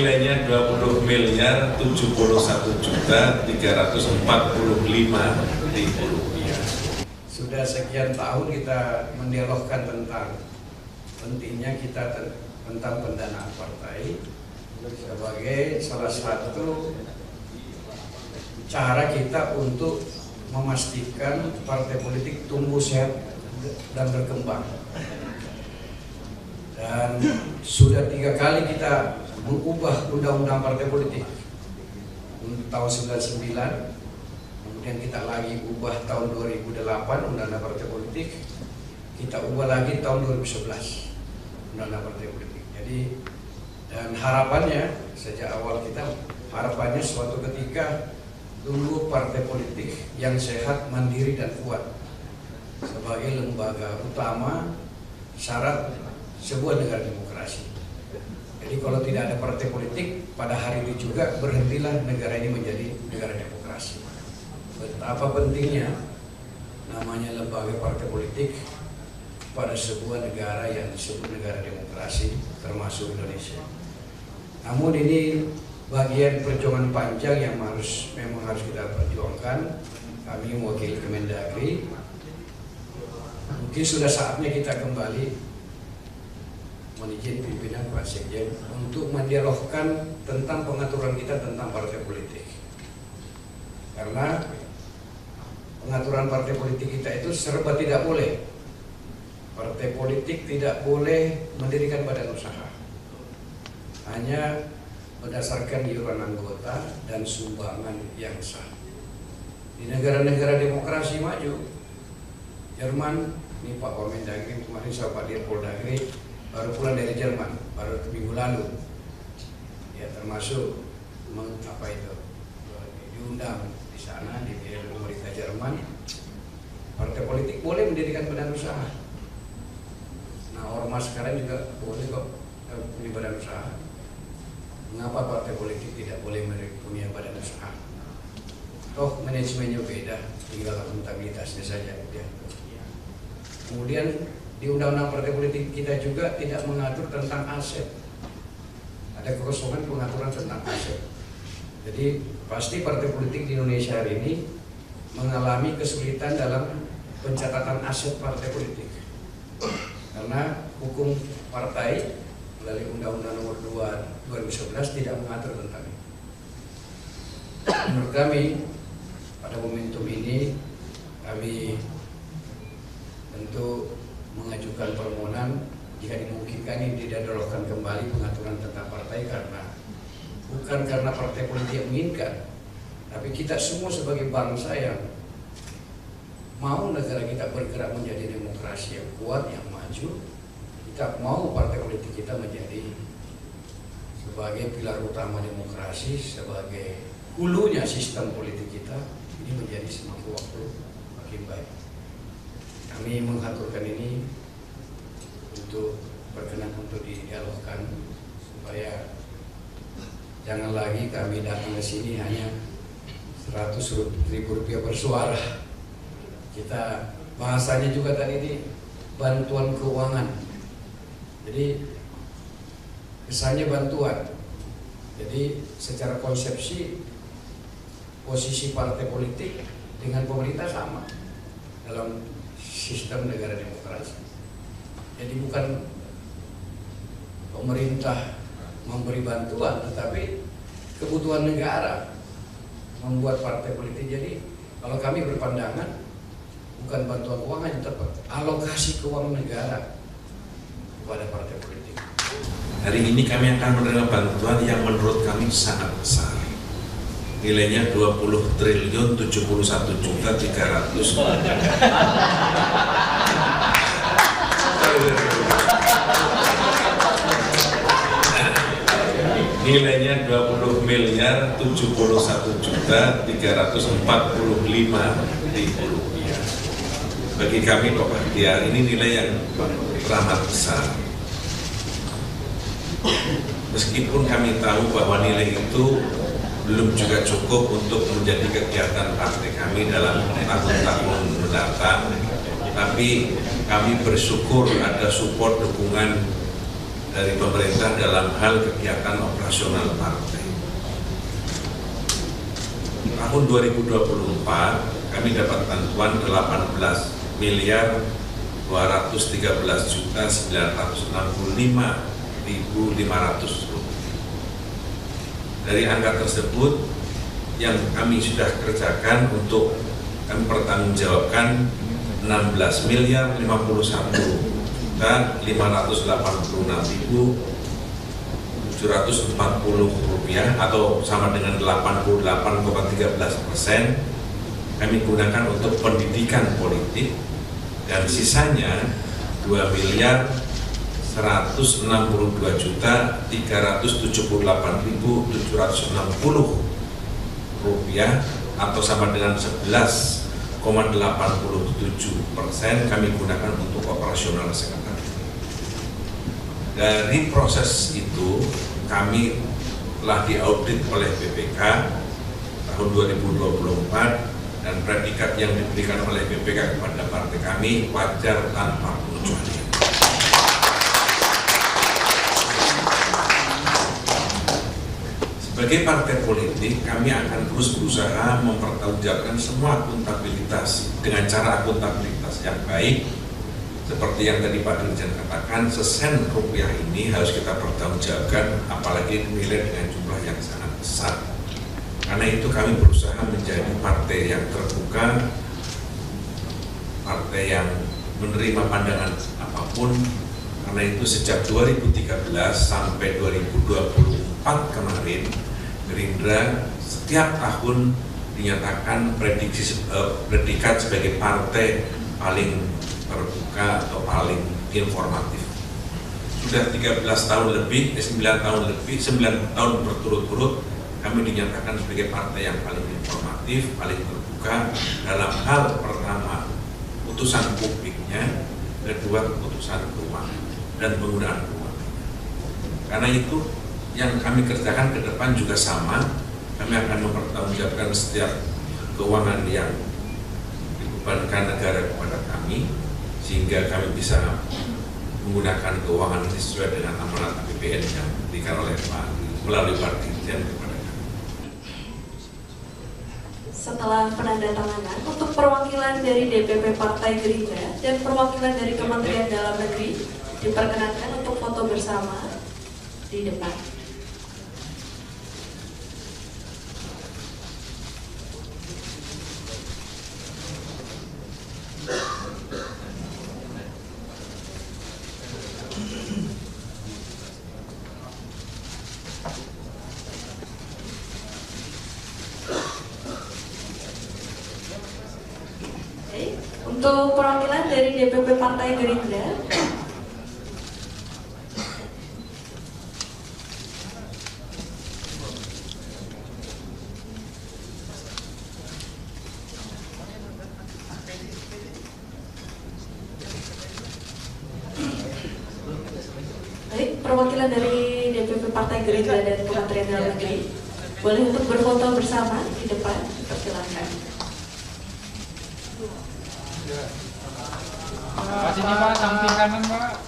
nilainya 20.071.345.000 rupiah. Sudah sekian tahun kita mendialogkan tentang pentingnya kita tentang pendanaan partai sebagai salah satu cara kita untuk memastikan partai politik tumbuh sehat dan berkembang. Dan sudah 3 kali kita mengubah undang-undang partai politik tahun 99, kemudian kita lagi ubah tahun 2008 undang-undang partai politik, kita ubah lagi tahun 2011 undang-undang partai politik. Jadi dan harapannya sejak awal kita harapannya suatu ketika tumbuh partai politik yang sehat, mandiri dan kuat sebagai lembaga utama syarat sebuah negara demokrasi. Jadi kalau tidak ada partai politik, pada hari itu juga berhentilah negara ini menjadi negara demokrasi. Betapa pentingnya namanya lembaga partai politik pada sebuah negara yang disebut negara demokrasi, termasuk Indonesia. Namun ini bagian perjuangan panjang yang memang harus kita perjuangkan. Kami mewakili Kemendagri. Mungkin sudah saatnya kita kembali menizin pimpinan Pak Sekjen untuk mendialogkan tentang pengaturan kita tentang partai politik. Karena pengaturan partai politik kita itu serba tidak boleh. Partai politik tidak boleh mendirikan badan usaha. Hanya berdasarkan iuran anggota dan sumbangan yang sah. Di negara-negara demokrasi maju, Jerman, ini Pak Wamendagri kemarin sama Pak Dirpoldagri baru pulang dari Jerman, baru minggu lalu. Ya termasuk diundang di sana di pemerintah Jerman. Partai politik boleh mendirikan badan usaha. Nah ormas sekarang juga boleh kok punya badan usaha. Mengapa partai politik tidak boleh punya badan usaha? Toh manajemennya beda, tinggal akuntabilitasnya saja. Ya. Kemudian di undang-undang partai politik kita juga tidak mengatur tentang aset. Ada kekosongan pengaturan tentang aset. Jadi pasti partai politik di Indonesia hari ini mengalami kesulitan dalam pencatatan aset partai politik. Karena hukum partai melalui Undang-Undang Nomor 2 2011 tidak mengatur tentang itu. Menurut kami pada momentum ini kami tentu mengajukan permohonan jika dimungkinkan ini didialogkan kembali pengaturan tentang partai, karena bukan karena partai politik menginginkan, tapi kita semua sebagai bangsa yang mau negara kita bergerak menjadi demokrasi yang kuat, yang maju. Kita mau partai politik kita menjadi sebagai pilar utama demokrasi, sebagai hulunya sistem politik kita, ini menjadi semakin waktu makin baik. Kami mengaturkan ini untuk berkenan untuk didialogkan supaya jangan lagi kami datang ke sini hanya 100.000 rupiah per suara. Kita bahasanya juga tadi ini bantuan keuangan. Jadi kesannya bantuan. Jadi secara konsepsi posisi partai politik dengan pemerintah sama dalam sistem negara demokrasi. Jadi bukan pemerintah memberi bantuan, tetapi kebutuhan negara membuat partai politik. Jadi kalau kami berpandangan bukan bantuan keuangan, tetapi alokasi keuangan negara kepada partai politik. Hari ini kami akan menerima bantuan yang menurut kami sangat besar. Nilainya 20.071.345.000 rupiah. Bagi kami Pak Bahtiar ini nilai yang teramat besar. Meskipun kami tahu bahwa nilai itu belum juga cukup untuk menjadi kegiatan partai kami dalam tahun-tahun mendatang, tapi kami bersyukur ada support dukungan dari pemerintah dalam hal kegiatan operasional partai. Tahun 2024 kami dapat bantuan 18.213.965.500 rupiah. Dari angka tersebut yang kami sudah kerjakan untuk kami pertanggungjawabkan 16.581.586.740 rupiah atau sama dengan 88,13%. Kami gunakan untuk pendidikan politik, dan sisanya 2.162.378.760 rupiah atau sama dengan 11,87% kami gunakan untuk operasional sekretariat. Dari proses itu kami telah diaudit oleh BPK tahun 2024 dan predikat yang diberikan oleh BPK kepada partai kami wajar tanpa pengecualian. Sebagai partai politik, kami akan terus berusaha mempertanggungjawabkan semua akuntabilitas dengan cara akuntabilitas yang baik. Seperti yang tadi Pak Dirjen katakan, sesen rupiah ini harus kita pertanggungjawabkan, apalagi dinilai dengan jumlah yang sangat besar. Karena itu kami berusaha menjadi partai yang terbuka, partai yang menerima pandangan apapun. Karena itu sejak 2013 sampai 2024 kemarin, Gerindra setiap tahun dinyatakan predikat sebagai partai paling terbuka atau paling informatif. Sudah 9 tahun berturut-turut kami dinyatakan sebagai partai yang paling informatif, paling terbuka dalam hal pertama putusan publiknya, kedua keputusan keuangan dan penggunaan keuangan. Karena itu yang kami kerjakan ke depan juga sama, kami akan mempertanggungjawabkan setiap keuangan yang dibebankan negara kepada kami, sehingga kami bisa menggunakan keuangan ini sesuai dengan amanat APBN yang diberikan oleh Pak melalui Pak Dirjen kepada kami. Setelah penandatanganan untuk perwakilan dari DPP Partai Gerindra dan perwakilan dari Kementerian Dalam Negeri diperkenankan untuk foto bersama di depan. Untuk perwakilan dari DPP Partai Gerindra, perwakilan dari DPP Partai Gerindra dan Kementerian Dalam Negeri boleh untuk berfoto bersama di depan, persilakan. Pak, sini Pak, samping kanan Pak.